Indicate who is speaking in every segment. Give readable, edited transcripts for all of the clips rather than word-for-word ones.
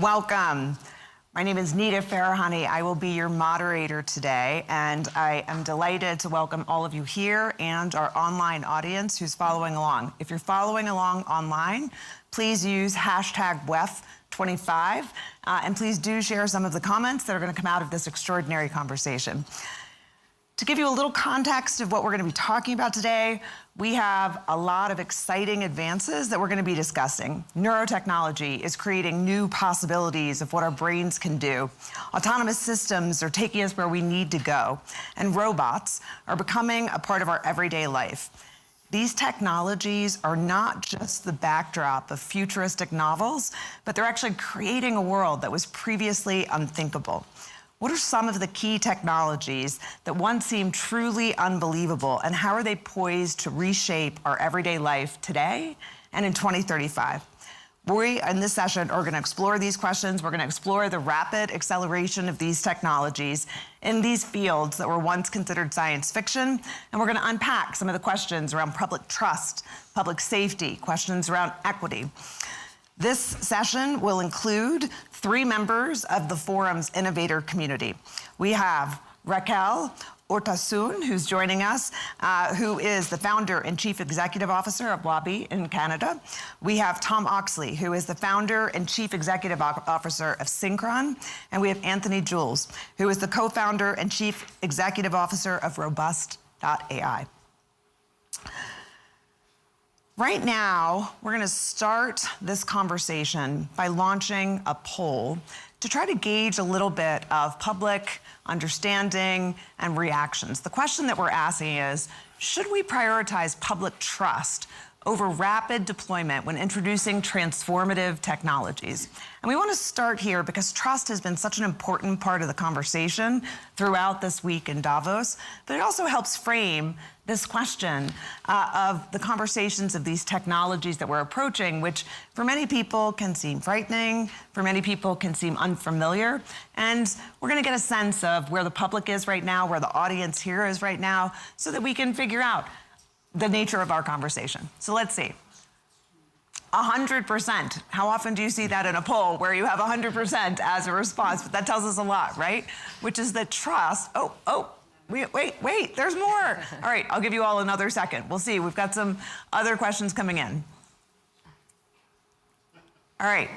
Speaker 1: Welcome. My name is Nita Farahany. I will be your moderator today, and I am delighted to welcome all of you here and our online audience who's following along. If you're following along online, please use hashtag WEF25, and please do share some of the comments that are going to come out of this extraordinary conversation. To give you a little context of what we're going to be talking about today, we have a lot of exciting advances that we're going to be discussing. Neurotechnology is creating new possibilities of what our brains can do. Autonomous systems are taking us where we need to go. And robots are becoming a part of our everyday life. These technologies are not just the backdrop of futuristic novels, but they're actually creating a world that was previously unthinkable. What are some of the key technologies that once seemed truly unbelievable, and how are they poised to reshape our everyday life today and in 2035? We, in this session, are going to explore these questions. We're going to explore the rapid acceleration of these technologies in these fields that were once considered science fiction, and we're going to unpack some of the questions around public trust, public safety, questions around equity. This session will include 3 members of the forum's innovator community. We have Raquel Urtasun, who's joining us, who is the founder and chief executive officer of Lobby in Canada. We have Tom Oxley, who is the founder and chief executive officer of Synchron. And we have Anthony Jules, who is the co-founder and chief executive officer of Robust.ai. Right now, we're going to start this conversation by launching a poll to try to gauge a little bit of public understanding and reactions. The question that we're asking is, should we prioritize public trust over rapid deployment when introducing transformative technologies? And we want to start here because trust has been such an important part of the conversation throughout this week in Davos, but it also helps frame this question of the conversations of these technologies that we're approaching, which for many people can seem frightening, for many people can seem unfamiliar. And we're going to get a sense of where the public is right now, where the audience here is right now, so that we can figure out the nature of our conversation. So let's see. 100%. How often do you see that in a poll where you have 100% as a response? But that tells us a lot, right? Which is that trust, wait, there's more. All right, I'll give you all another second. We'll see, we've got some other questions coming in. All right,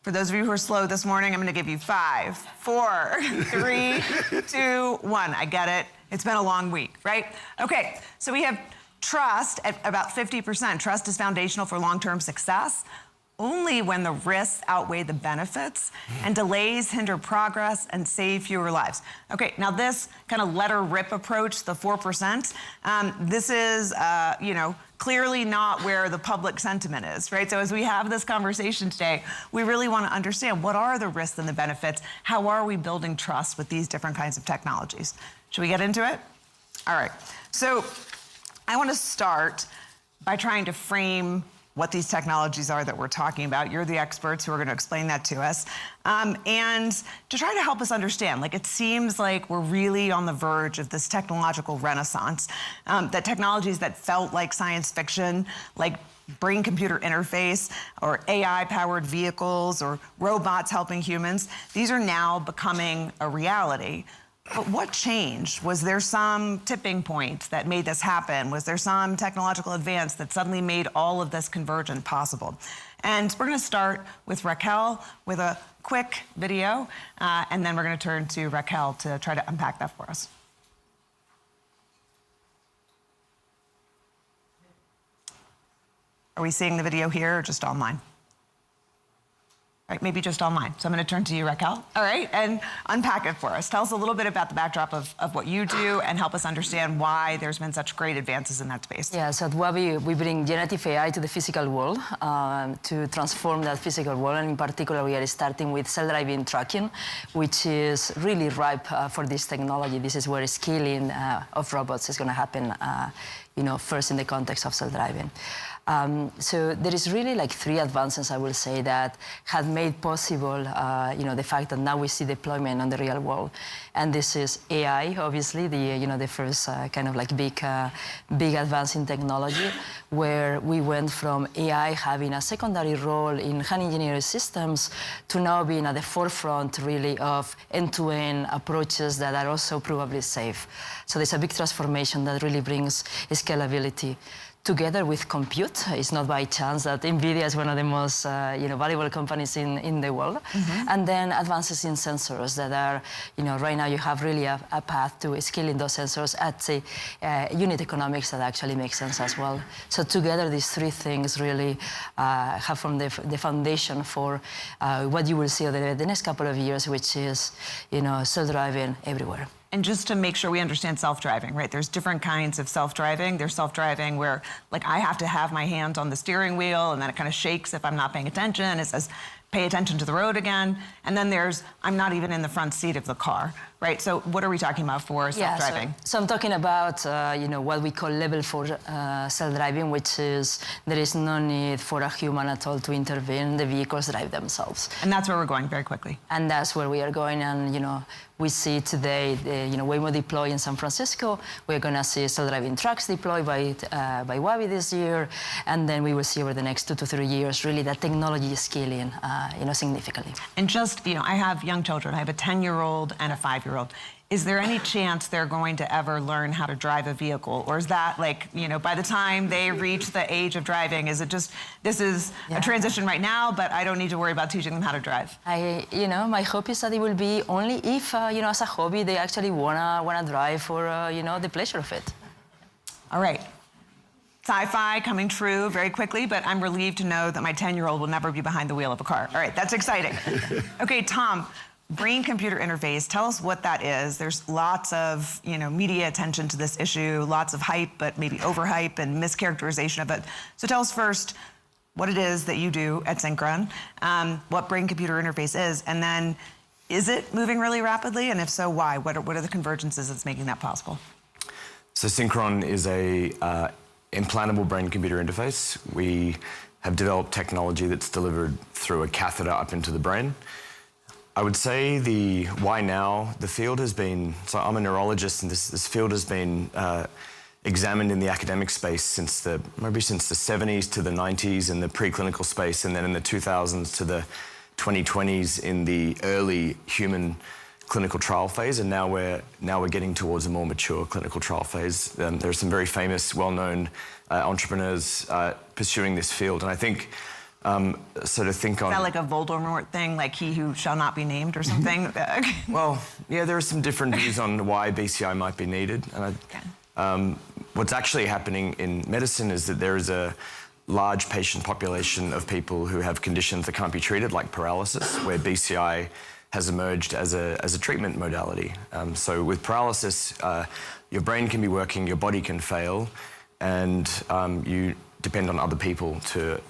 Speaker 1: for those of you who are slow this morning, I'm gonna give you 5, 4, 3, 2, 1. I get it, it's been a long week, right? Okay, so we have trust at about 50%. Trust is foundational for long-term success only when the risks outweigh the benefits and delays hinder progress and save fewer lives. Okay, now this kind of let her rip approach, the 4%, this is, clearly not where the public sentiment is, right? So as we have this conversation today, we really want to understand what are the risks and the benefits? How are we building trust with these different kinds of technologies? Should we get into it? All right, so I want to start by trying to frame what these technologies are that we're talking about. You're the experts who are going to explain that to us. And to try to help us understand, like it seems like we're really on the verge of this technological renaissance, that technologies that felt like science fiction, like brain-computer interface or AI-powered vehicles or robots helping humans, these are now becoming a reality. But what changed? Was there some tipping point that made this happen? Was there some technological advance that suddenly made all of this convergence possible? And we're going to start with Raquel with a quick video, and then we're going to turn to Raquel to try to unpack that for us. Are we seeing the video here or just online? Right, maybe just online. So I'm going to turn to you, Raquel. All right, and unpack it for us. Tell us a little bit about the backdrop of what you do and help us understand why there's been such great advances in that space.
Speaker 2: Yeah, so at Wabi, we bring generative AI to the physical world to transform that physical world. And in particular, we are starting with self-driving trucking, which is really ripe for this technology. This is where scaling of robots is going to happen first in the context of self-driving. So there is really like 3 advances, I will say, that have made possible, the fact that now we see deployment on the real world. And this is AI, obviously, the first kind of like big advance in technology, where we went from AI having a secondary role in hand-engineered systems to now being at the forefront, really, of end-to-end approaches that are also probably safe. So there's a big transformation that really brings scalability. Together with compute, it's not by chance that NVIDIA is one of the most valuable companies in the world. And then advances in sensors that are, right now you have really a path to scaling those sensors at, say, unit economics that actually make sense as well. So together, these 3 things really have formed the foundation for what you will see over the next couple of years, which is, self-driving everywhere.
Speaker 1: And just to make sure we understand self-driving, right? There's different kinds of self-driving. There's self-driving where, like, I have to have my hand on the steering wheel, and then it kind of shakes if I'm not paying attention. It says, pay attention to the road again. And then there's, I'm not even in the front seat of the car, right? So what are we talking about for self-driving?
Speaker 2: So I'm talking about, what we call level 4 self-driving, which is there is no need for a human at all to intervene. The vehicles drive themselves.
Speaker 1: And that's where we're going very quickly.
Speaker 2: And that's where we are going. And, we see today, Waymo deploy in San Francisco. We're going to see self-driving trucks deployed by Waabi this year. And then we will see over the next 2 to 3 years, really, that technology is scaling, significantly.
Speaker 1: And just, I have young children. I have a 10-year-old and a 5-year-old. Is there any chance they're going to ever learn how to drive a vehicle? Or is that like, by the time they reach the age of driving, is it just, this is a transition right now, but I don't need to worry about teaching them how to drive?
Speaker 2: My hope is that it will be only if, as a hobby, they actually wanna drive for, the pleasure of it.
Speaker 1: All right. Sci-fi coming true very quickly, but I'm relieved to know that my 10-year-old will never be behind the wheel of a car. All right, that's exciting. Okay, Tom. Brain-computer interface, tell us what that is. There's lots of, media attention to this issue, lots of hype, but maybe overhype and mischaracterization of it. So tell us first what it is that you do at Synchron, what brain-computer interface is, and then is it moving really rapidly? And if so, why? What are the convergences that's making that possible?
Speaker 3: So Synchron is a implantable brain-computer interface. We have developed technology that's delivered through a catheter up into the brain. I would say the why now, the field has been, so I'm a neurologist, and this field has been examined in the academic space maybe since the 70s to the 90s in the preclinical space, and then in the 2000s to the 2020s in the early human clinical trial phase, and now we're getting towards a more mature clinical trial phase. There are some very famous, well-known entrepreneurs pursuing this field, and I think so to think on...
Speaker 1: Is that like a Voldemort thing, like he who shall not be named or something?
Speaker 3: Well, yeah, there are some different views on why BCI might be needed. And what's actually happening in medicine is that there is a large patient population of people who have conditions that can't be treated, like paralysis, where BCI has emerged as a treatment modality. So with paralysis, your brain can be working, your body can fail, and you depend on other people to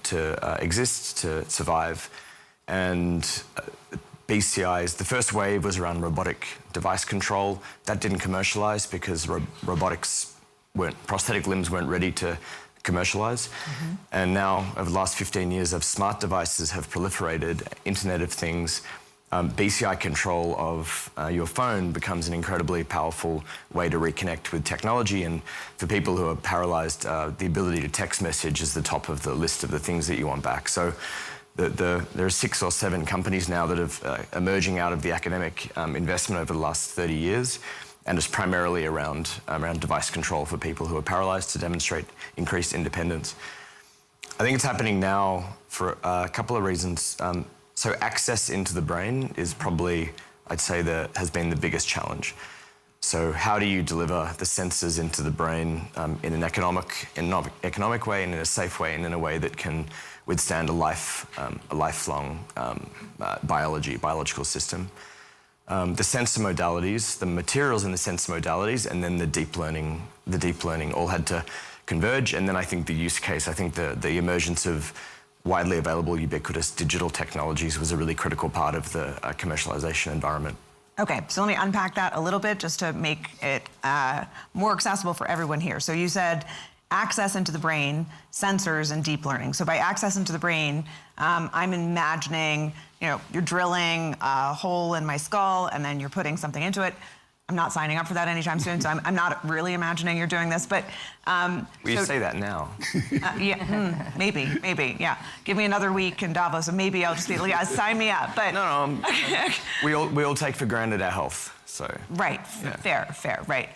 Speaker 3: exist, to survive. And BCI's, the first wave was around robotic device control. That didn't commercialize because prosthetic limbs weren't ready to commercialize. And now, over the last 15 years, as smart devices have proliferated, Internet of Things, BCI control of your phone becomes an incredibly powerful way to reconnect with technology. And for people who are paralyzed, the ability to text message is the top of the list of the things that you want back. So there are 6 or 7 companies now that have emerging out of the academic investment over the last 30 years. And it's primarily around device control for people who are paralyzed to demonstrate increased independence. I think it's happening now for a couple of reasons. So access into the brain is probably, I'd say, has been the biggest challenge. So how do you deliver the sensors into the brain in an economic way and in a safe way and in a way that can withstand a lifelong biological system? The sensor modalities, the materials in the sensor modalities, and then the deep learning all had to converge. And then I think the use case, I think the emergence of widely available, ubiquitous digital technologies was a really critical part of the commercialization environment.
Speaker 1: Okay, so let me unpack that a little bit just to make it more accessible for everyone here. So you said access into the brain, sensors, and deep learning. So by access into the brain, I'm imagining, you're drilling a hole in my skull and then you're putting something into it. I'm not signing up for that anytime soon, so I'm not really imagining you're doing this, but...
Speaker 3: You say that now.
Speaker 1: Maybe, yeah. Give me another week in Davos, and maybe I'll just be like, sign me up, but...
Speaker 3: No, we all take for granted our health, so...
Speaker 1: Right, yeah. Fair, right.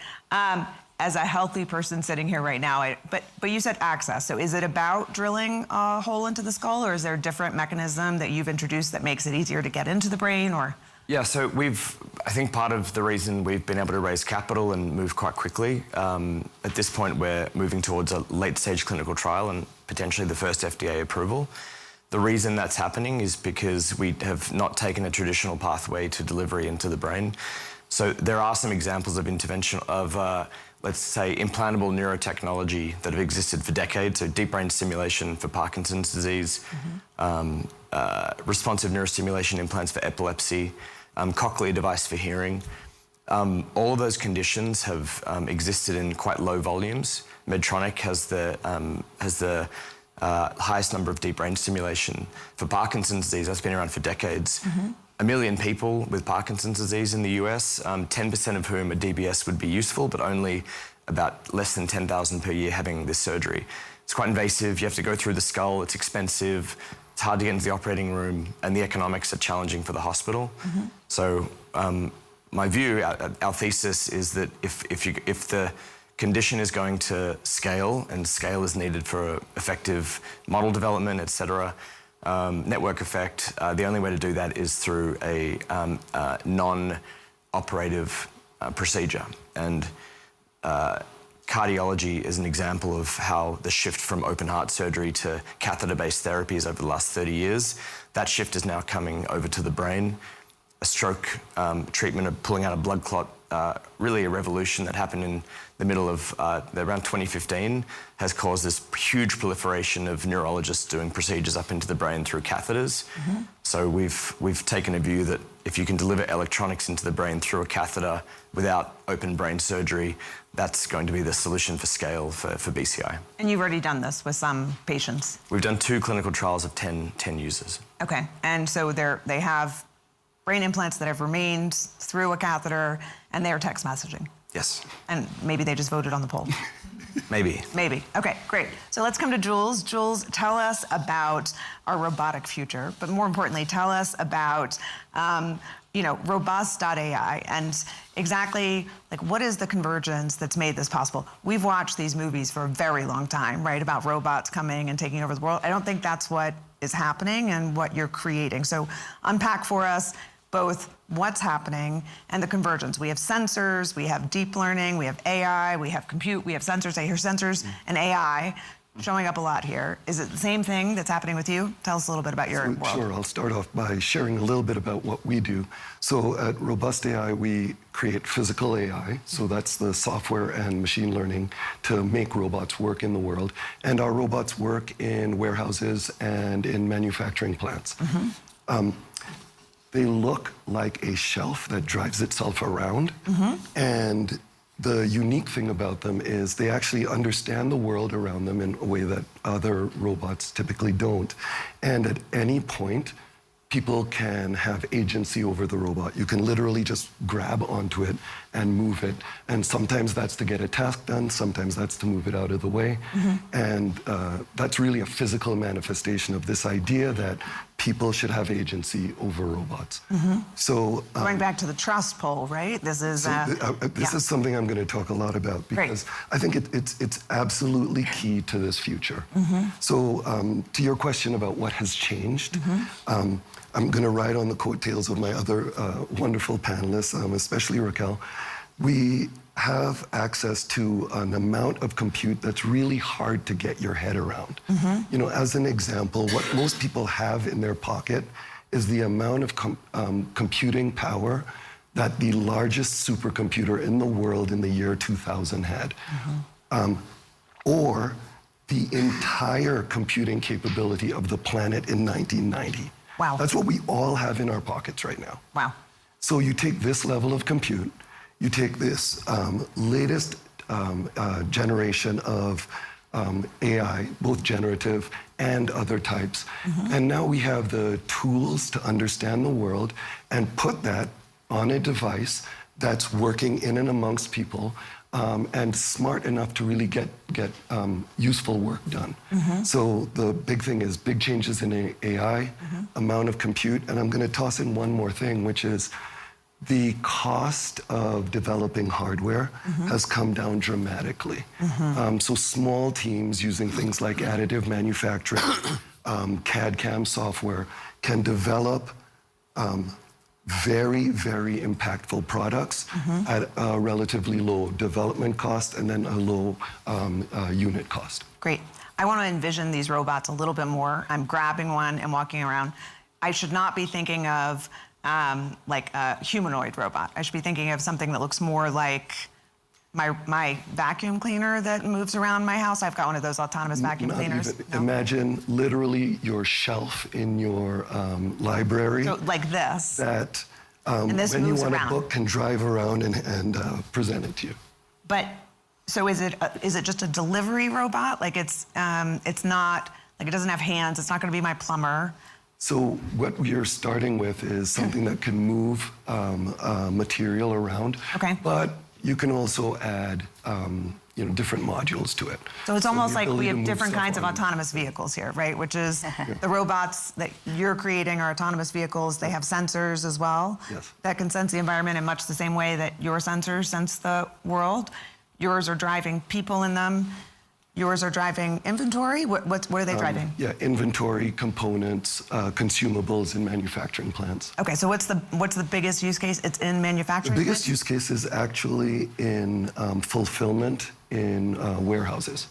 Speaker 1: As a healthy person sitting here right now, but you said access, so is it about drilling a hole into the skull, or is there a different mechanism that you've introduced that makes it easier to get into the brain, or...?
Speaker 3: Yeah, so I think part of the reason we've been able to raise capital and move quite quickly, at this point we're moving towards a late-stage clinical trial and potentially the first FDA approval. The reason that's happening is because we have not taken a traditional pathway to delivery into the brain. So there are some examples of intervention of, let's say, implantable neurotechnology that have existed for decades, so deep brain stimulation for Parkinson's disease, responsive neurostimulation implants for epilepsy, cochlear device for hearing. All of those conditions have existed in quite low volumes. Medtronic has the highest number of deep brain stimulation. For Parkinson's disease, that's been around for decades. 1 million people with Parkinson's disease in the US, 10% of whom a DBS would be useful, but only about less than 10,000 per year having this surgery. It's quite invasive, you have to go through the skull, it's expensive, it's hard to get into the operating room, and the economics are challenging for the hospital. So my view, our thesis is that if the condition is going to scale, and scale is needed for effective model development, et cetera, network effect, the only way to do that is through a non-operative procedure. And cardiology is an example of how the shift from open heart surgery to catheter-based therapies over the last 30 years. That shift is now coming over to the brain. A stroke treatment of pulling out a blood clot, really a revolution that happened in the middle of around 2015, has caused this huge proliferation of neurologists doing procedures up into the brain through catheters. So we've taken a view that if you can deliver electronics into the brain through a catheter without open brain surgery, that's going to be the solution for scale for BCI.
Speaker 1: And you've already done this with some patients?
Speaker 3: We've done 2 clinical trials of 10 users.
Speaker 1: Okay, and so they have brain implants that have remained through a catheter, and they are text messaging?
Speaker 3: Yes.
Speaker 1: And maybe they just voted on the poll?
Speaker 3: Maybe.
Speaker 1: Maybe. Okay, great. So let's come to Jules. Jules, tell us about our robotic future, but more importantly, tell us about robust.ai and exactly what is the convergence that's made this possible? We've watched these movies for a very long time, right, about robots coming and taking over the world. I don't think that's what is happening and what you're creating. So unpack for us both what's happening and the convergence. We have sensors, we have deep learning, we have AI, we have compute, we have sensors. I hear sensors and AI showing up a lot here. Is it the same thing that's happening with you? Tell us a little bit about your world.
Speaker 4: Sure, I'll start off by sharing a little bit about what we do. So at Robust AI, we create physical AI. So that's the software and machine learning to make robots work in the world. And our robots work in warehouses and in manufacturing plants. They look like a shelf that drives itself around. And the unique thing about them is they actually understand the world around them in a way that other robots typically don't. And at any point, people can have agency over the robot. You can literally just grab onto it and move it. And sometimes that's to get a task done, sometimes that's to move it out of the way. And that's really a physical manifestation of this idea that people should have agency over robots. So
Speaker 1: going back to the trust poll, right? This is
Speaker 4: this is something I'm going to talk a lot about because I think it's absolutely key to this future. So to your question about what has changed, I'm going to ride on the coattails of my other wonderful panelists, especially Raquel. We have access to an amount of compute that's really hard to get your head around. As an example, what most people have in their pocket is the amount of computing power that the largest supercomputer in the world in the year 2000 had. Or the entire computing capability of the planet in 1990.
Speaker 1: Wow.
Speaker 4: That's what we all have in our pockets right now.
Speaker 1: Wow.
Speaker 4: So you take this level of compute, you take this latest generation of AI, both generative and other types. And now we have the tools to understand the world and put that on a device that's working in and amongst people and smart enough to really get useful work done. So the big thing is big changes in AI, amount of compute, and I'm going to toss in one more thing, which is the cost of developing hardware has come down dramatically. So small teams using things like additive manufacturing, CAD/CAM software can develop very, very impactful products at a relatively low development cost and then a low unit cost.
Speaker 1: Great. I want to envision these robots a little bit more. I'm grabbing one and walking around. I should not be thinking of like a humanoid robot. I should be thinking of something that looks more like my vacuum cleaner that moves around my house. I've got one of those autonomous vacuum cleaners. No?
Speaker 4: Imagine literally your shelf in your library.
Speaker 1: So like this.
Speaker 4: That
Speaker 1: and this
Speaker 4: when you
Speaker 1: moves
Speaker 4: want
Speaker 1: around.
Speaker 4: a book can drive around and present it to you.
Speaker 1: But so is it just a delivery robot? Like it's not like it doesn't have hands. It's not going to be my plumber.
Speaker 4: So what we are starting with is something that can move material around.
Speaker 1: Okay.
Speaker 4: But you can also add different modules to it.
Speaker 1: So it's almost
Speaker 4: the
Speaker 1: like we
Speaker 4: ability to
Speaker 1: have
Speaker 4: move
Speaker 1: different
Speaker 4: stuff
Speaker 1: kinds of
Speaker 4: on.
Speaker 1: autonomous vehicles here, right? Which is the robots that you're creating are autonomous vehicles. They have sensors as well that can sense the environment in much the same way that your sensors sense the world. Yours are driving people in them. Yours are driving inventory? What are they driving?
Speaker 4: Yeah, inventory, components, consumables in manufacturing plants.
Speaker 1: Okay, so what's the biggest use case? It's in manufacturing?
Speaker 4: The biggest use case is actually in fulfillment in warehouses.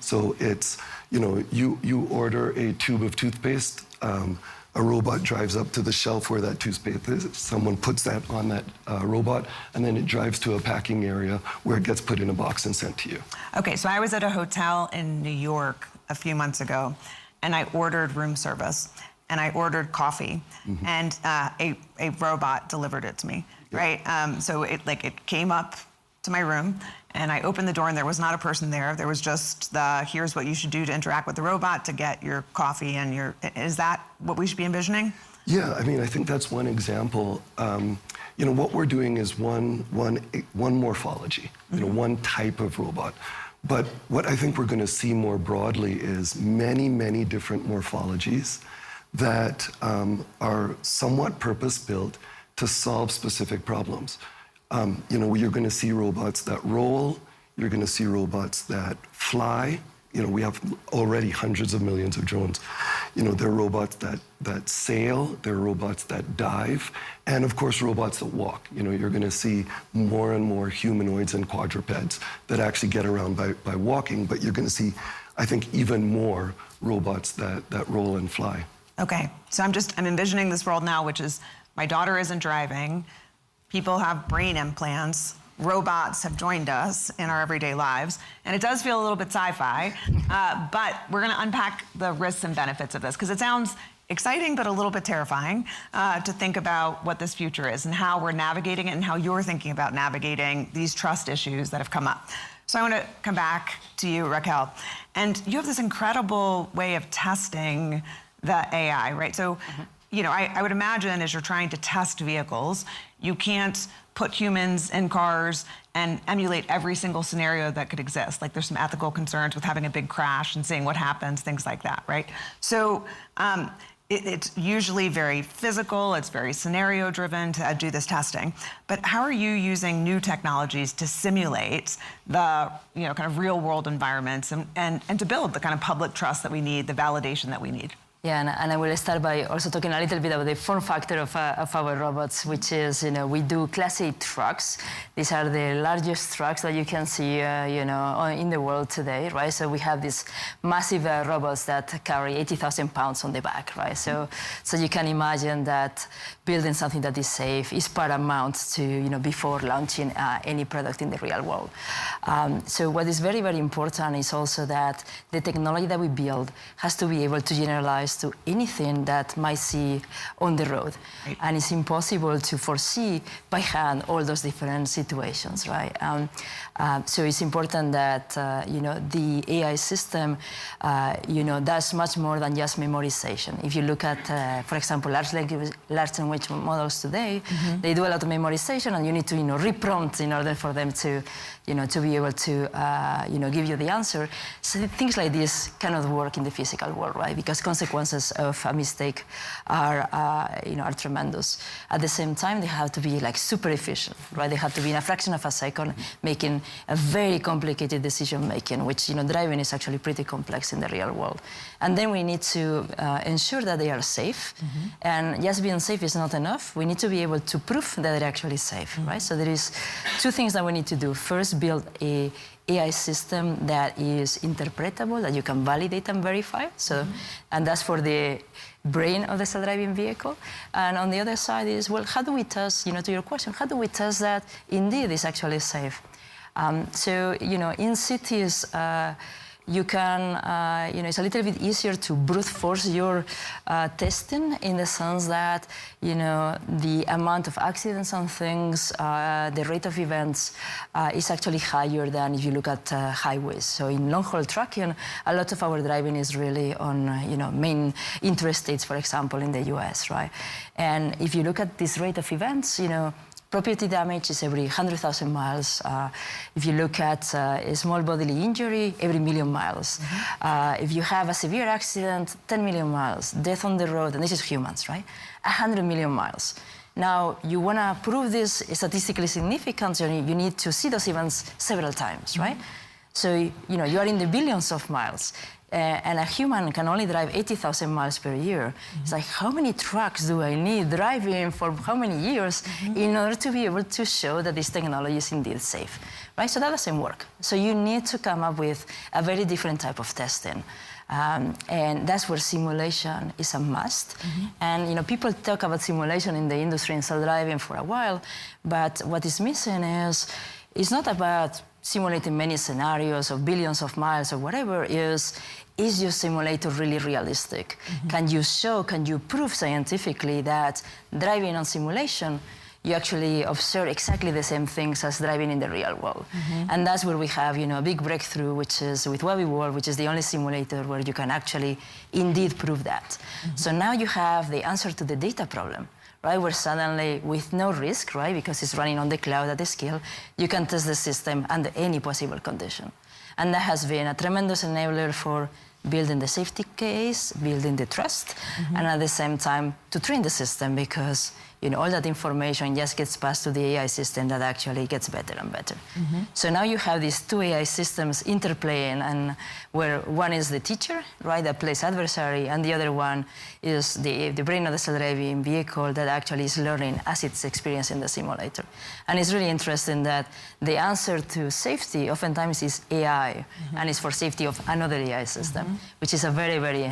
Speaker 4: So it's, you order a tube of toothpaste, a robot drives up to the shelf where that toothpaste is. Someone puts that on that robot, and then it drives to a packing area where it gets put in a box and sent to you.
Speaker 1: Okay, so I was at a hotel in New York a few months ago, and I ordered room service, and I ordered coffee, and a robot delivered it to me, right? So it came up to my room, and I opened the door, and there was not a person there. There was just here's what you should do to interact with the robot to get your coffee and your. Is that what we should be envisioning?
Speaker 4: Yeah, I mean, I think that's one example. What we're doing is one morphology, one type of robot. But what I think we're going to see more broadly is many, many different morphologies that are somewhat purpose-built to solve specific problems. You're going to see robots that roll. You're going to see robots that fly. We have already hundreds of millions of drones. There are robots that sail. There are robots that dive. And, of course, robots that walk. You're going to see more and more humanoids and quadrupeds that actually get around by walking. But you're going to see, I think, even more robots that roll and fly.
Speaker 1: Okay. So I'm envisioning this world now, which is my daughter isn't driving. People have brain implants. Robots have joined us in our everyday lives. And it does feel a little bit sci-fi. But we're going to unpack the risks and benefits of this, because it sounds exciting, but a little bit terrifying to think about what this future is and how we're navigating it and how you're thinking about navigating these trust issues that have come up. So I want to come back to you, Raquel. And you have this incredible way of testing the AI, right? So, I would imagine as you're trying to test vehicles, you can't put humans in cars and emulate every single scenario that could exist. Like there's some ethical concerns with having a big crash and seeing what happens, things like that, right? So it's usually very physical, it's very scenario driven to do this testing. But how are you using new technologies to simulate the kind of real world environments and to build the kind of public trust that we need, the validation that we need?
Speaker 2: Yeah, and I will start by also talking a little bit about the form factor of our robots, which is, we do Class 8 trucks. These are the largest trucks that you can see, in the world today, right? So we have these massive robots that carry 80,000 pounds on the back, right? So you can imagine that building something that is safe is paramount to, before launching any product in the real world. So what is very, very important is also that the technology that we build has to be able to generalize applies to anything that might see on the road.
Speaker 1: Right.
Speaker 2: And it's impossible to foresee by hand all those different situations, right? So it's important that, the AI system, does much more than just memorization. If you look at, for example, large language models today, they do a lot of memorization, and you need to, reprompt in order for them to, to be able to, give you the answer. So things like this cannot work in the physical world, right? Because consequences of a mistake are tremendous. At the same time, they have to be like super efficient, right? They have to be in a fraction of a second, making a very complicated decision making, which, driving is actually pretty complex in the real world. And then we need to ensure that they are safe. And just being safe is not enough. We need to be able to prove that they're actually safe, right? So there is two things that we need to do. First, build a AI system that is interpretable, that you can validate and verify. So, and that's for the brain of the self-driving vehicle. And on the other side is, well, how do we test, to your question, how do we test that indeed it's actually safe? So, in cities, you can, it's a little bit easier to brute force your testing, in the sense that, the amount of accidents and things, the rate of events is actually higher than if you look at highways. So in long-haul trucking, a lot of our driving is really on, main interstates, for example, in the US, right? And if you look at this rate of events, property damage is every 100,000 miles. If you look at a small bodily injury, every million miles. If you have a severe accident, 10 million miles. Death on the road, and this is humans, right? 100 million miles. Now, you want to prove this is statistically significant, so you need to see those events several times, right? So, you are in the billions of miles. And a human can only drive 80,000 miles per year. It's like, how many trucks do I need driving for how many years in order to be able to show that this technology is indeed safe, right? So that doesn't work. So you need to come up with a very different type of testing. And that's where simulation is a must. And people talk about simulation in the industry and self-driving for a while, but what is missing is, it's not about simulating many scenarios of billions of miles or whatever. Is your simulator really realistic? Can you prove scientifically that driving on simulation, you actually observe exactly the same things as driving in the real world? And that's where we have, a big breakthrough, which is with Webby World, which is the only simulator where you can actually indeed prove that. So now you have the answer to the data problem, right? Where suddenly, with no risk, right, because it's running on the cloud at the scale, you can test the system under any possible condition. And that has been a tremendous enabler for building the safety case, building the trust, and at the same time to train the system, because all that information just gets passed to the AI system that actually gets better and better. So now you have these two AI systems interplaying, and where one is the teacher, right, that plays adversary, and the other one is the brain of the self-driving vehicle that actually is learning as it's experiencing the simulator. And it's really interesting that the answer to safety oftentimes is AI, and it's for safety of another AI system, which is a very, very,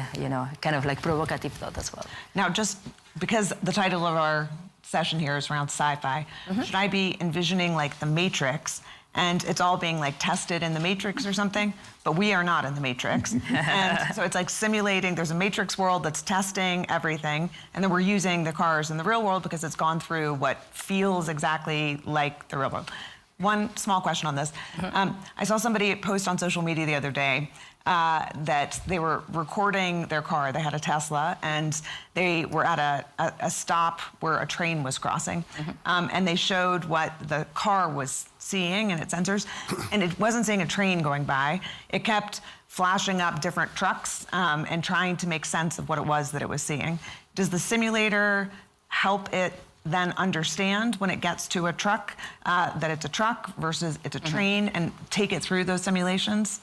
Speaker 2: kind of like provocative thought as well.
Speaker 1: Now, just because the title of our session here is around sci-fi, should I be envisioning like the Matrix, and it's all being like tested in the Matrix or something? But we are not in the Matrix. And so it's like simulating, there's a Matrix world that's testing everything, and then we're using the cars in the real world because it's gone through what feels exactly like the real world. One small question on this. I saw somebody post on social media the other day that they were recording their car. They had a Tesla, and they were at a stop where a train was crossing. And they showed what the car was seeing in its sensors, and it wasn't seeing a train going by. It kept flashing up different trucks and trying to make sense of what it was that it was seeing. Does the simulator help it then understand when it gets to a truck that it's a truck versus it's a train, and take it through those simulations?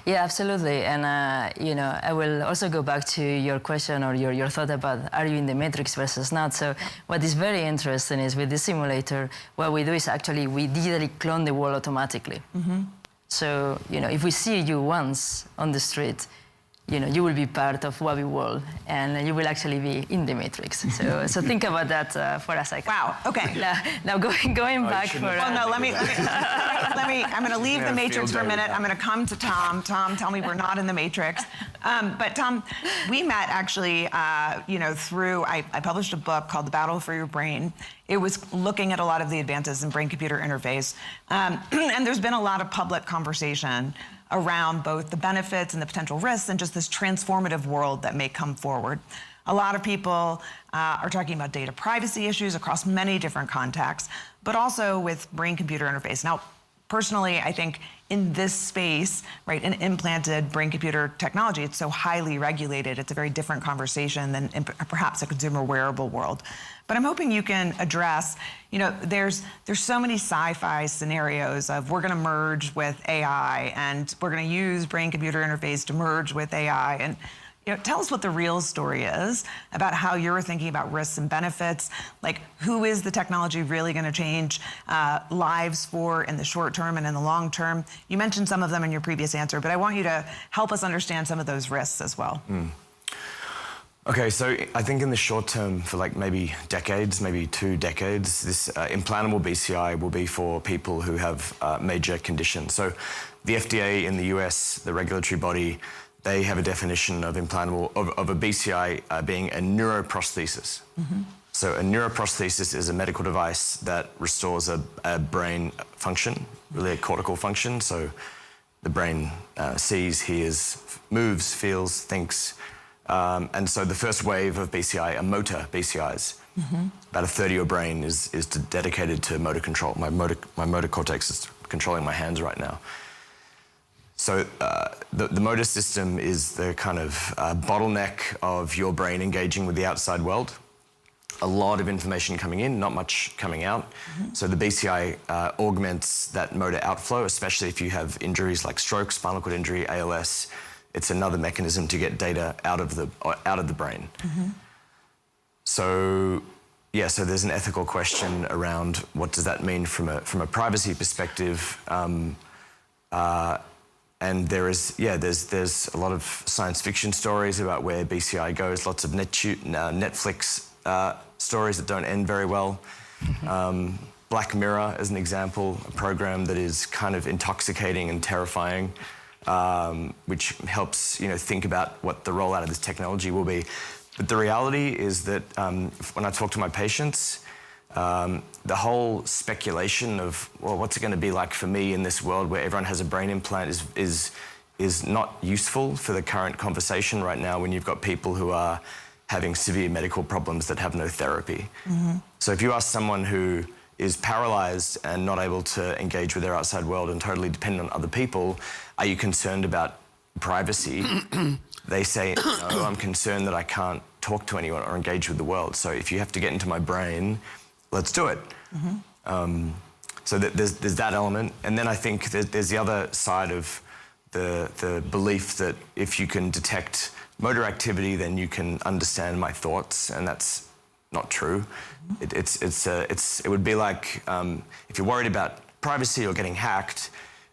Speaker 2: Yeah, absolutely. And, I will also go back to your question or your thought about are you in the Matrix versus not. So what is very interesting is with the simulator, what we do is actually we digitally clone the world automatically. So, if we see you once on the street, you will be part of Wabi world, and you will actually be in the matrix. So think about that for a second.
Speaker 1: Wow. Okay.
Speaker 2: Now going back for.
Speaker 1: Well, no. Let me. I'm going to leave the matrix for a minute. I'm going to come to Tom. Tom, tell me we're not in the matrix. But Tom, we met actually, through I published a book called The Battle for Your Brain. It was looking at a lot of the advances in brain-computer interface, and there's been a lot of public conversation around both the benefits and the potential risks and just this transformative world that may come forward. A lot of people are talking about data privacy issues across many different contexts, but also with brain-computer interface. Now, personally, I think in this space, right, in implanted brain-computer technology, it's so highly regulated. It's a very different conversation than in perhaps a consumer wearable world. But I'm hoping you can address, there's so many sci-fi scenarios of we're going to merge with AI and we're going to use brain-computer interface to merge with AI. And tell us what the real story is about how you're thinking about risks and benefits. Like, who is the technology really going to change lives for in the short term and in the long term? You mentioned some of them in your previous answer, but I want you to help us understand some of those risks as well.
Speaker 3: Okay, so I think in the short term, for like maybe decades, maybe 2 decades, this implantable BCI will be for people who have major conditions. So the FDA in the US, the regulatory body, they have a definition of implantable, of a BCI being a neuroprosthesis. So a neuroprosthesis is a medical device that restores a brain function, really a cortical function. So the brain sees, hears, moves, feels, thinks. And so the first wave of BCI are motor BCIs. About a third of your brain is dedicated to motor control. My motor cortex is controlling my hands right now. So the motor system is the kind of bottleneck of your brain engaging with the outside world. A lot of information coming in, not much coming out. So the BCI augments that motor outflow, especially if you have injuries like stroke, spinal cord injury, ALS. It's another mechanism to get data out of the brain. So so there's an ethical question around what does that mean from a privacy perspective. And there's a lot of science fiction stories about where BCI goes, lots of Netflix stories that don't end very well. Black Mirror is an example, a program that is kind of intoxicating and terrifying, which helps think about what the rollout of this technology will be. But the reality is that when I talk to my patients, the whole speculation of, well, what's it going to be like for me in this world where everyone has a brain implant is not useful for the current conversation right now when you've got people who are having severe medical problems that have no therapy. So if you ask someone who is paralyzed and not able to engage with their outside world and totally dependent on other people, are you concerned about privacy? They say, no, I'm concerned that I can't talk to anyone or engage with the world. So if you have to get into my brain, let's do it. So there's that element. And then I think there's the other side of the belief that if you can detect motor activity, then you can understand my thoughts, and that's not true. It would be like if you're worried about privacy or getting hacked,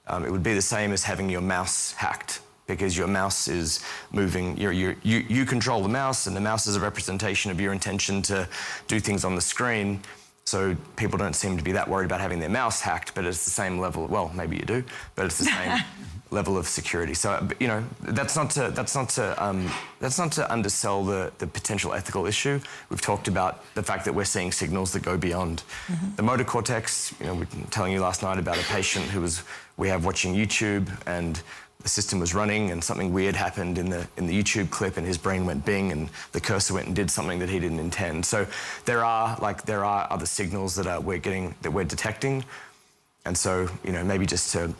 Speaker 3: it would be the same as having your mouse hacked, because your mouse is moving. You control the mouse, and the mouse is a representation of your intention to do things on the screen. So people don't seem to be that worried about having their mouse hacked, but it's the same level. Well, maybe you do, but it's the same level of security. So that's not to undersell the potential ethical issue. We've talked about the fact that we're seeing signals that go beyond the motor cortex. We were telling you last night about a patient we have watching YouTube, and the system was running and something weird happened in the YouTube clip, and his brain went bing and the cursor went and did something that he didn't intend. So there are other signals that we're detecting. And so, maybe just to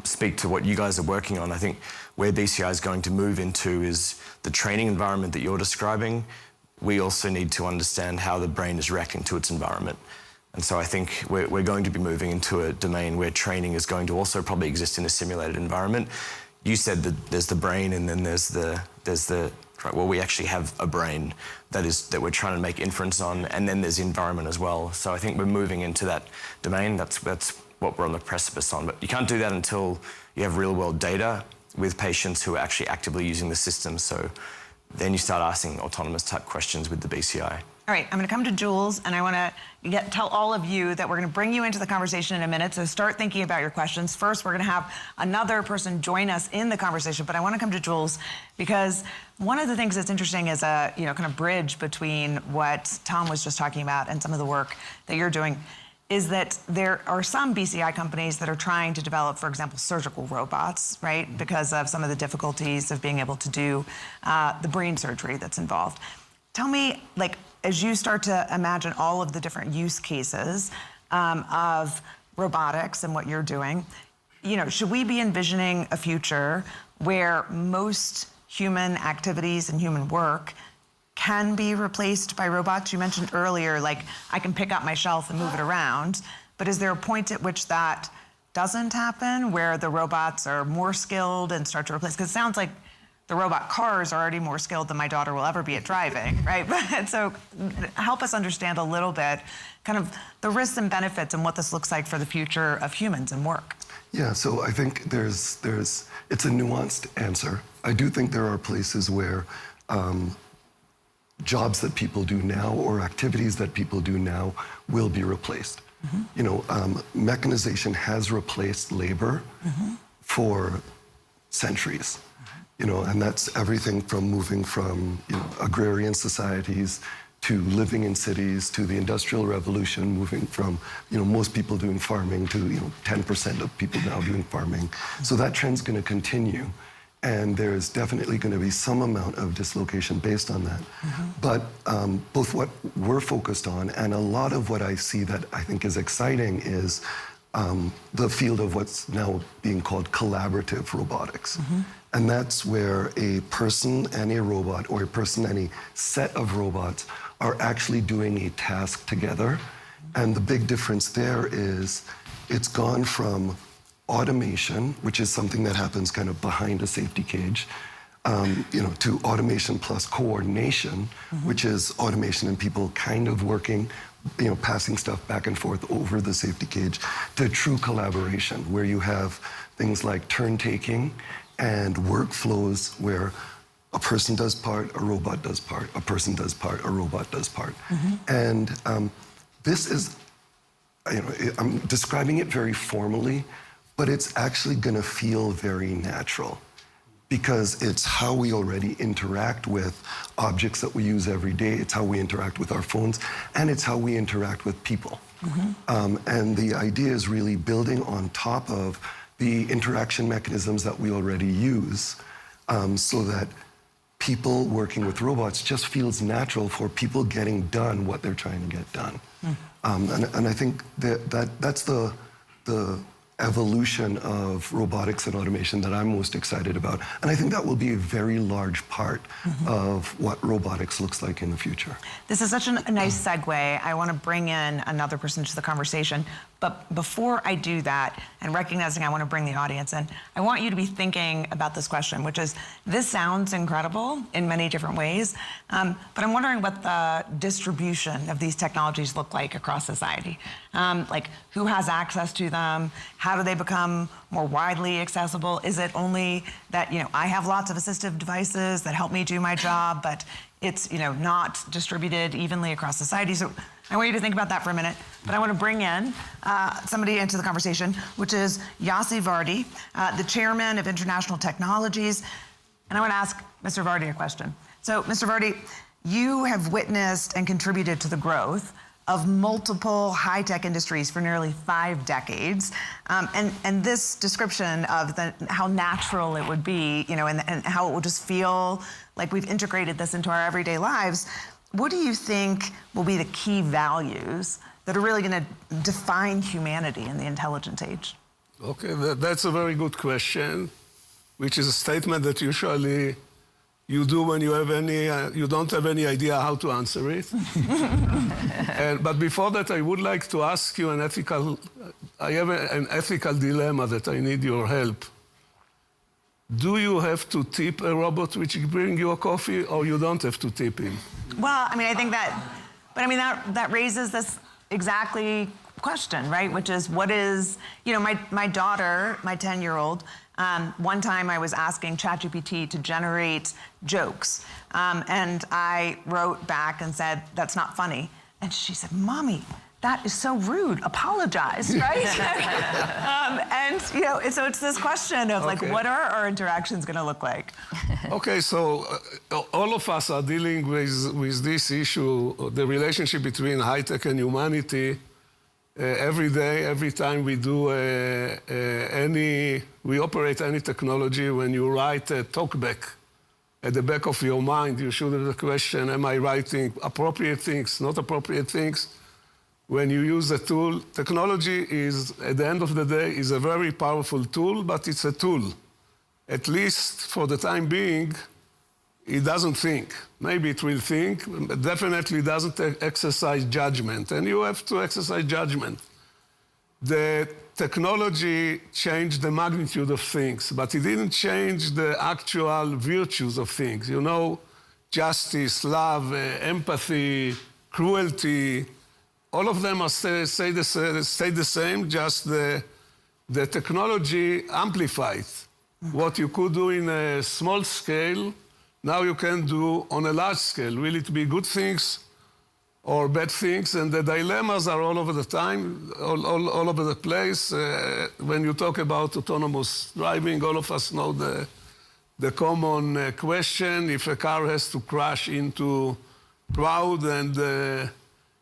Speaker 3: speak to what you guys are working on, I think where BCI is going to move into is the training environment that you're describing. We also need to understand how the brain is reacting to its environment. And so I think we're going to be moving into a domain where training is going to also probably exist in a simulated environment. You said that there's the brain, and then there's the we actually have a brain that we're trying to make inference on, and then there's the environment as well. So I think we're moving into that domain. That's what we're on the precipice on. But you can't do that until you have real world data with patients who are actually actively using the system. So then you start asking autonomous type questions with the BCI.
Speaker 1: All right, I'm going to come to Jules, and I want to tell all of you that we're going to bring you into the conversation in a minute, so start thinking about your questions. First, we're going to have another person join us in the conversation, but I want to come to Jules because one of the things that's interesting is a kind of bridge between what Tom was just talking about and some of the work that you're doing is that there are some BCI companies that are trying to develop, for example, surgical robots, right, because of some of the difficulties of being able to do the brain surgery that's involved. Tell me, as you start to imagine all of the different use cases of robotics and what you're doing, should we be envisioning a future where most human activities and human work can be replaced by robots? You mentioned earlier, I can pick up my shelf and move it around, but is there a point at which that doesn't happen, where the robots are more skilled and start to replace? Because it sounds like the robot cars are already more skilled than my daughter will ever be at driving, right? So help us understand a little bit kind of the risks and benefits and what this looks like for the future of humans and work.
Speaker 4: Yeah, so I think it's a nuanced answer. I do think there are places where jobs that people do now or activities that people do now will be replaced. Mechanization has replaced labor for centuries. And that's everything from moving from agrarian societies to living in cities to the Industrial Revolution, moving from most people doing farming to 10% of people now doing farming. So that trend's going to continue, and there's definitely going to be some amount of dislocation based on that. But both what we're focused on and a lot of what I see that I think is exciting is the field of what's now being called collaborative robotics. And that's where a person and a robot, or a person and a set of robots, are actually doing a task together. And the big difference there is it's gone from automation, which is something that happens kind of behind a safety cage, to automation plus coordination, which is automation and people kind of working, passing stuff back and forth over the safety cage, to true collaboration, where you have things like turn taking and workflows where a person does part, a robot does part, a person does part, a robot does part. And this is, I'm describing it very formally, but it's actually gonna feel very natural because it's how we already interact with objects that we use every day, it's how we interact with our phones, and it's how we interact with people. And the idea is really building on top of the interaction mechanisms that we already use, so that people working with robots just feels natural for people getting done what they're trying to get done. And I think that's the evolution of robotics and automation that I'm most excited about. And I think that will be a very large part of what robotics looks like in the future.
Speaker 1: This is such a nice segue. I want to bring in another person to the conversation. But before I do that, and recognizing I want to bring the audience in, I want you to be thinking about this question, which is, this sounds incredible in many different ways, but I'm wondering what the distribution of these technologies look like across society. Like, who has access to them? How do they become more widely accessible? Is it only that, I have lots of assistive devices that help me do my job, but it's, not distributed evenly across society? So I want you to think about that for a minute, but I want to bring in somebody into the conversation, which is Yossi Vardi, the chairman of International Technologies. And I want to ask Mr. Vardi a question. So, Mr. Vardi, you have witnessed and contributed to the growth of multiple high-tech industries for nearly 5 decades. And this description of how natural it would be, and how it will just feel like we've integrated this into our everyday lives, what do you think will be the key values that are really going to define humanity in the intelligent age?
Speaker 5: Okay, that's a very good question, which is a statement that usually you do when you don't have any idea how to answer it. But before that, I would like to ask you I have an ethical dilemma that I need your help. Do you have to tip a robot which brings you a coffee, or you don't have to tip him?
Speaker 1: Well, I think that raises this exactly question, right? Which is, what is, my daughter, my 10-year-old, One time I was asking ChatGPT to generate jokes, and I wrote back and said, "That's not funny." And she said, "Mommy, that is so rude. Apologize," right? And so it's this question of like, what are our interactions going to look like?
Speaker 5: Okay, so all of us are dealing with this issue, the relationship between high tech and humanity, every day, every time we do we operate any technology. When you write a talkback at the back of your mind, you should have the question: am I writing appropriate things, not appropriate things? When you use a tool, technology is, at the end of the day, is a very powerful tool, but it's a tool. At least for the time being, it doesn't think. Maybe it will think, but definitely doesn't exercise judgment, and you have to exercise judgment. The technology changed the magnitude of things, but it didn't change the actual virtues of things. Justice, love, empathy, cruelty, all of them are stay the same, just the technology amplified. What you could do in a small scale, now you can do on a large scale. Will it be good things or bad things? And the dilemmas are all over the time, all over the place. When you talk about autonomous driving, all of us know the common question: if a car has to crash into crowd and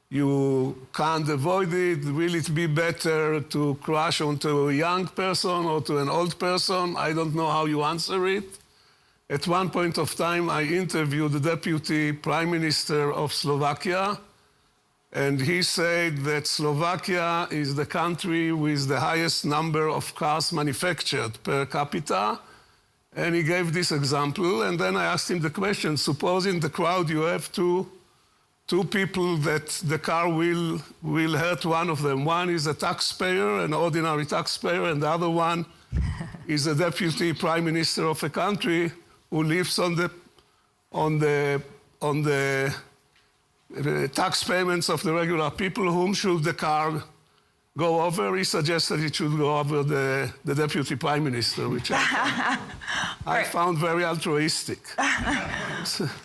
Speaker 5: you can't avoid it, will it be better to crash onto a young person or to an old person? I don't know how you answer it. At one point of time, I interviewed the Deputy Prime Minister of Slovakia, and he said that Slovakia is the country with the highest number of cars manufactured per capita. And he gave this example, and then I asked him the question: suppose in the crowd you have two people that the car will hurt one of them. One is a taxpayer, an ordinary taxpayer, and the other one is a deputy prime minister of a country who lives on the tax payments of the regular people. Whom should the car go over? He suggested it should go over the deputy prime minister, which I found very altruistic.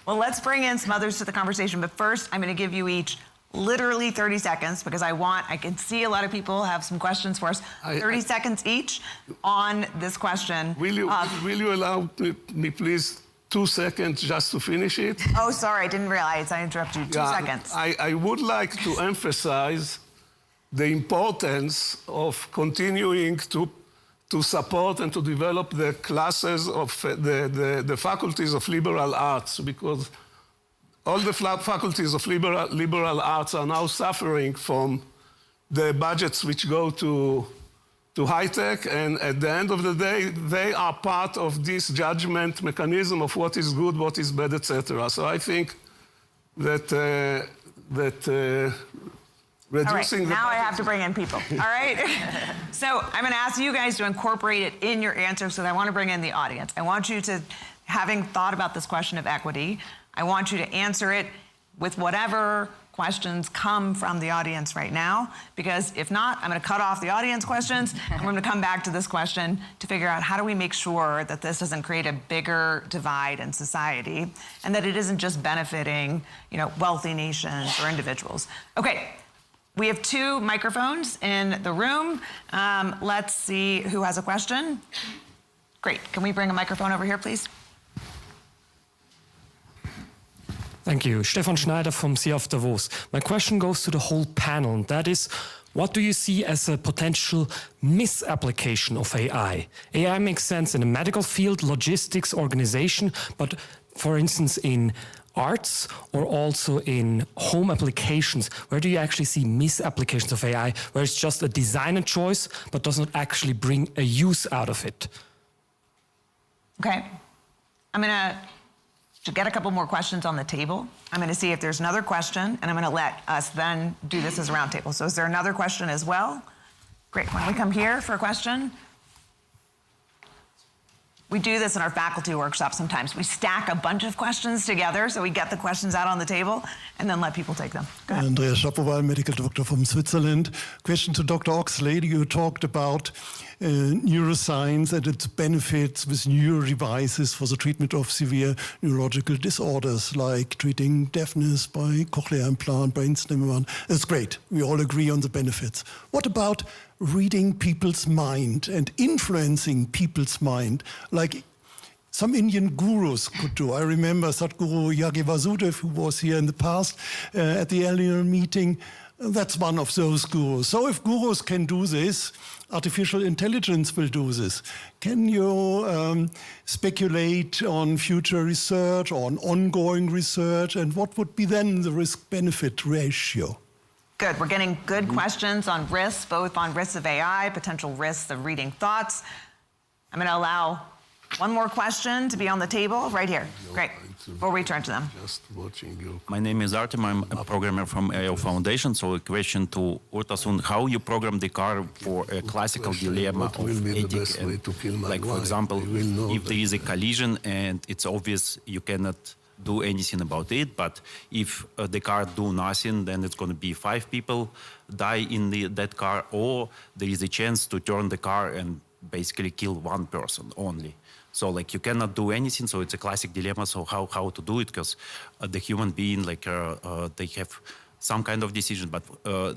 Speaker 1: Well, let's bring in some others to the conversation, but first I'm going to give you each literally 30 seconds because I can see a lot of people have some questions for us. 30 seconds each on this question.
Speaker 5: Will you allow me, please, 2 seconds just to finish it?
Speaker 1: Oh, sorry, I didn't realize I interrupted you. 2 seconds.
Speaker 5: I would like to emphasize the importance of continuing to support and to develop the classes of the faculties of liberal arts, because all the faculties of liberal arts are now suffering from the budgets which go to high tech, and at the end of the day, they are part of this judgment mechanism of what is good, what is bad, etc. So I think that reducing
Speaker 1: now I have to bring in people. All right? So I'm going to ask you guys to incorporate it in your answers, so I want to bring in the audience. I want you to, having thought about this question of equity, I want you to answer it with whatever questions come from the audience right now, because if not, I'm going to cut off the audience questions, and we're going to come back to this question to figure out how do we make sure that this doesn't create a bigger divide in society, and that it isn't just benefiting, wealthy nations or individuals. Okay. We have 2 microphones in the room. Let's see who has a question. Great. Can we bring a microphone over here, please?
Speaker 6: Thank you. Stefan Schneider from Sea of Davos. My question goes to the whole panel, and that is, what do you see as a potential misapplication of AI? AI makes sense in the medical field, logistics, organization, but for instance in arts or also in home applications, where do you actually see misapplications of AI, where it's just a designer choice but does not actually bring a use out of it?
Speaker 1: Okay. I'm going to get a couple more questions on the table. I'm going to see if there's another question, and I'm going to let us then do this as a roundtable. So is there another question as well? Great. Why don't we come here for a question? We do this in our faculty workshops sometimes. We stack a bunch of questions together so we get the questions out on the table and then let people take them. Go ahead.
Speaker 7: Andreas Schapowal, medical doctor from Switzerland. Question to Dr. Oxley. You talked about neuroscience and its benefits with neuro devices for the treatment of severe neurological disorders, like treating deafness by cochlear implant, brain stim. It's great. We all agree on the benefits. What about reading people's mind and influencing people's mind, like some Indian gurus could do? I remember Sadhguru Yagi Vasudev, who was here in the past at the annual meeting. That's one of those gurus. So if gurus can do this, artificial intelligence will do this. Can you speculate on future research, on ongoing research, and what would be then the risk-benefit ratio?
Speaker 1: Good. We're getting good questions on risks, both on risks of AI, potential risks of reading thoughts. I'm going to allow one more question to be on the table right here. Great. Before we turn to them.
Speaker 5: Just watching you.
Speaker 8: My name is Artem. I'm a programmer from AI Foundation. So a question to Urtasun: how you program the car for a classical dilemma
Speaker 5: What
Speaker 8: of
Speaker 5: will be the
Speaker 8: ethic
Speaker 5: best way to kill my
Speaker 8: like, for
Speaker 5: wife?
Speaker 8: example,
Speaker 5: You will know
Speaker 8: if there is a collision and it's obvious you cannot do anything about it, but if the car do nothing, then it's going to be 5 people die in that car, or there is a chance to turn the car and basically kill 1 person only. So like you cannot do anything, so it's a classic dilemma. So how to do it? Because the human being, like they have some kind of decision, but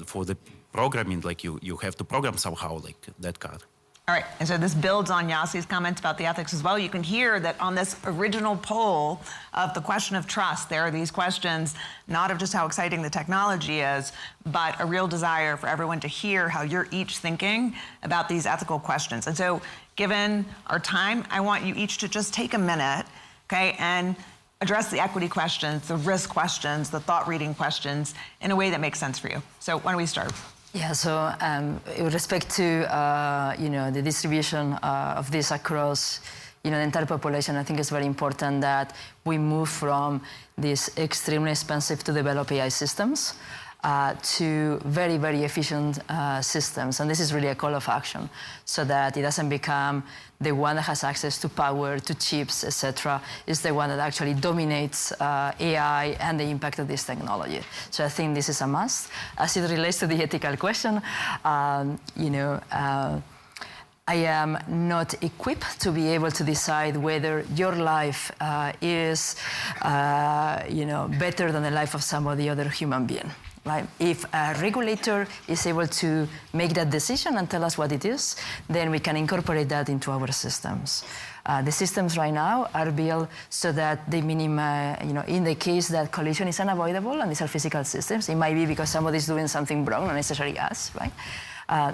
Speaker 8: for the programming, like you have to program somehow like that car.
Speaker 1: All right, and so this builds on Yossi's comments about the ethics as well. You can hear that on this original poll of the question of trust, there are these questions, not of just how exciting the technology is, but a real desire for everyone to hear how you're each thinking about these ethical questions. And so given our time, I want you each to just take a minute, okay, and address the equity questions, the risk questions, the thought reading questions in a way that makes sense for you. So why don't we start?
Speaker 2: Yeah, so with respect to the distribution of this across the entire population, I think it's very important that we move from these extremely expensive to develop AI systems to very, very efficient systems. And this is really a call of action, so that it doesn't become the one that has access to power, to chips, etc. Is the one that actually dominates AI and the impact of this technology. So I think this is a must. As it relates to the ethical question, I am not equipped to be able to decide whether your life is better than the life of some other human being. Right? If a regulator is able to make that decision and tell us what it is, then we can incorporate that into our systems. The systems right now are built so that they minimize, in the case that collision is unavoidable, and these are physical systems, it might be because somebody is doing something wrong, not necessarily us, right?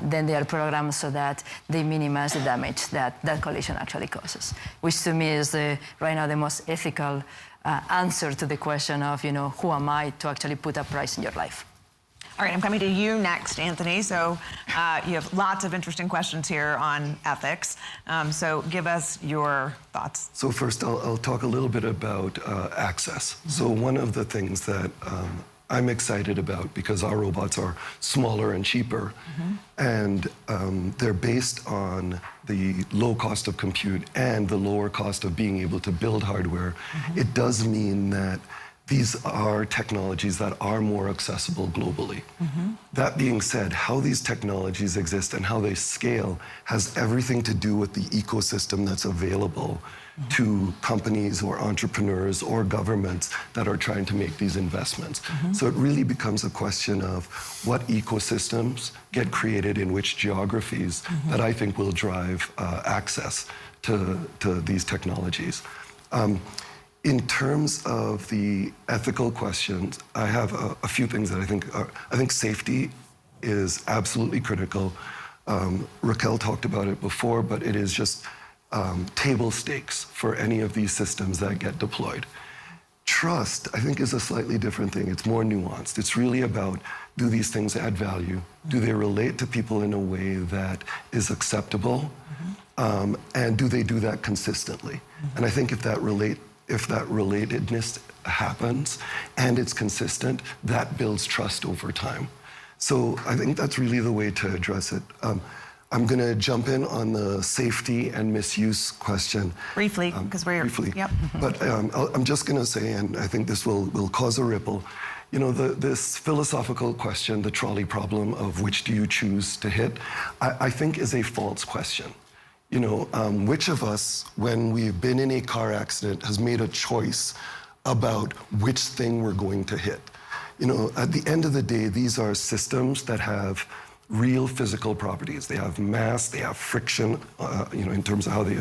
Speaker 2: Then they are programmed so that they minimize the damage that collision actually causes, which to me is right now the most ethical answer to the question of, who am I to actually put a price in your life?
Speaker 1: All right, I'm coming to you next, Anthony. So you have lots of interesting questions here on ethics. So give us your thoughts.
Speaker 4: So first, I'll talk a little bit about access. Mm-hmm. So one of the things that I'm excited about, because our robots are smaller and cheaper, mm-hmm. and they're based on the low cost of compute and the lower cost of being able to build hardware, mm-hmm. it does mean that these are technologies that are more accessible globally. Mm-hmm. That being said, how these technologies exist and how they scale has everything to do with the ecosystem that's available to companies or entrepreneurs or governments that are trying to make these investments. Mm-hmm. So it really becomes a question of what ecosystems get created in which geographies, mm-hmm. that I think will drive access to these technologies. In terms of the ethical questions, I have a few things that I think safety is absolutely critical. Raquel talked about it before, but it is just table stakes for any of these systems that get deployed. Trust, I think, is a slightly different thing. It's more nuanced. It's really about, do these things add value? Do they relate to people in a way that is acceptable? Mm-hmm. And do they do that consistently? Mm-hmm. And I think if that relatedness happens and it's consistent, that builds trust over time. So I think that's really the way to address it. I'm going to jump in on the safety and misuse question.
Speaker 1: Briefly, because we're...
Speaker 4: Briefly.
Speaker 1: Yep.
Speaker 4: But I'm just going to say, and I think this will cause a ripple, you know, this philosophical question, the trolley problem of which do you choose to hit, I think is a false question. You know, which of us, when we've been in a car accident, has made a choice about which thing we're going to hit? You know, at the end of the day, these are systems that have real physical properties. They have mass, they have friction, you know, in terms of how they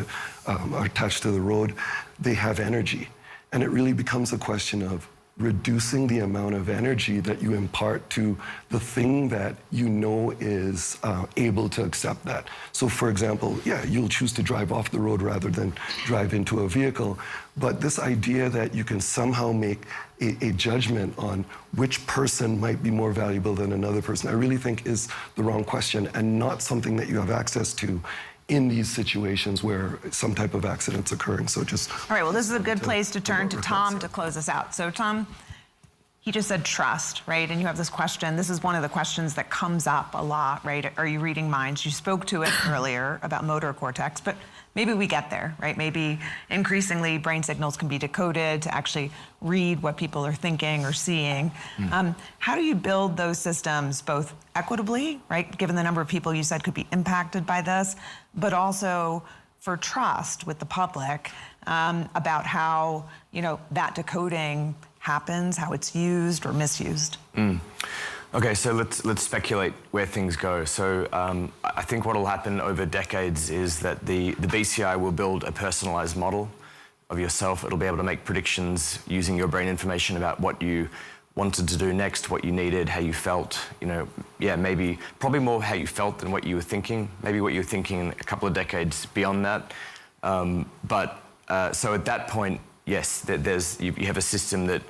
Speaker 4: are attached to the road. They have energy. And it really becomes a question of reducing the amount of energy that you impart to the thing that you know is able to accept that. So for example, yeah, you'll choose to drive off the road rather than drive into a vehicle. But this idea that you can somehow make a judgment on which person might be more valuable than another person, I really think is the wrong question and not something that you have access to in these situations where some type of accident's occurring. So just...
Speaker 1: All right, well, this is a good place to turn to Tom to close us out. So Tom, he just said trust, right? And you have this question. This is one of the questions that comes up a lot, right? Are you reading minds? You spoke to it earlier about motor cortex, but maybe we get there, right? Maybe increasingly brain signals can be decoded to actually read what people are thinking or seeing. How do you build those systems both equitably, right? Given the number of people you said could be impacted by this, but also for trust with the public about how, you know, that decoding happens, how it's used or misused.
Speaker 3: Okay, so let's speculate where things go. So I think what will happen over decades is that the BCI will build a personalized model of yourself. It'll be able to make predictions using your brain information about what you wanted to do next, what you needed, how you felt, you know, yeah, maybe, probably more how you felt than what you were thinking, maybe what you were thinking a couple of decades beyond that. So at that point, yes, you have a system that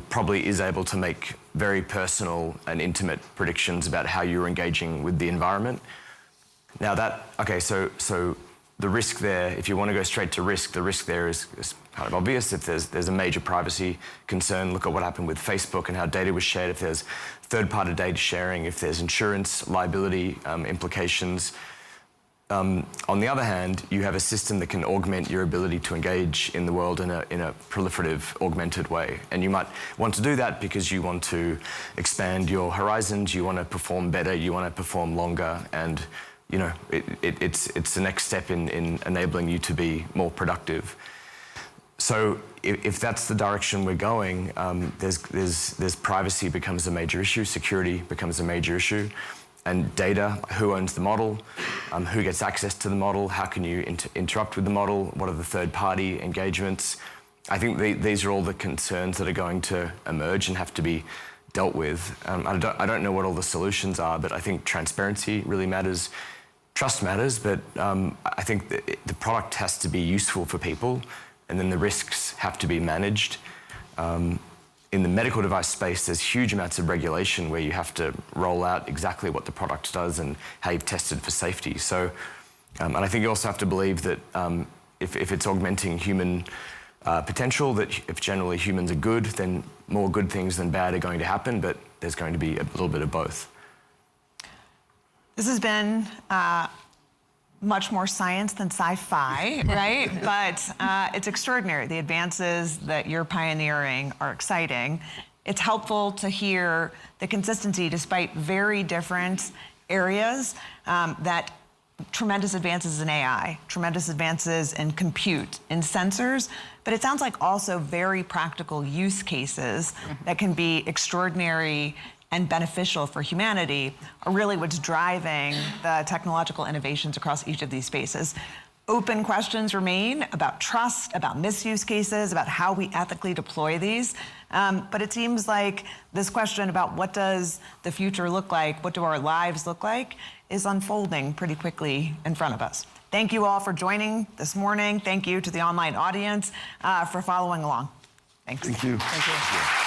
Speaker 3: probably is able to make very personal and intimate predictions about how you're engaging with the environment. Now so the risk there, if you want to go straight to risk, the risk there is kind of obvious. If there's a major privacy concern, look at what happened with Facebook and how data was shared. If there's third-party data sharing, if there's insurance liability implications. On the other hand, you have a system that can augment your ability to engage in the world in a proliferative, augmented way. And you might want to do that because you want to expand your horizons, you want to perform better, you want to perform longer, and you know, it's the next step in enabling you to be more productive. So if that's the direction we're going, there's privacy becomes a major issue, security becomes a major issue. And data, who owns the model, who gets access to the model, how can you interrupt with the model, what are the third-party engagements? I think these are all the concerns that are going to emerge and have to be dealt with. I don't know what all the solutions are, but I think transparency really matters. Trust matters, but I think the product has to be useful for people, and then the risks have to be managed. In the medical device space, there's huge amounts of regulation where you have to roll out exactly what the product does and how you've tested for safety. So, and I think you also have to believe that if it's augmenting human potential, that if generally humans are good, then more good things than bad are going to happen, but there's going to be a little bit of both.
Speaker 1: This has been much more science than sci-fi, right? But it's extraordinary. The advances that you're pioneering are exciting. It's helpful to hear the consistency, despite very different areas, that tremendous advances in AI, tremendous advances in compute, in sensors, but it sounds like also very practical use cases that can be extraordinary and beneficial for humanity are really what's driving the technological innovations across each of these spaces. Open questions remain about trust, about misuse cases, about how we ethically deploy these. But it seems like this question about what does the future look like, what do our lives look like, is unfolding pretty quickly in front of us. Thank you all for joining this morning. Thank you to the online audience for following along. Thanks.
Speaker 4: Thank you.
Speaker 1: Thank you.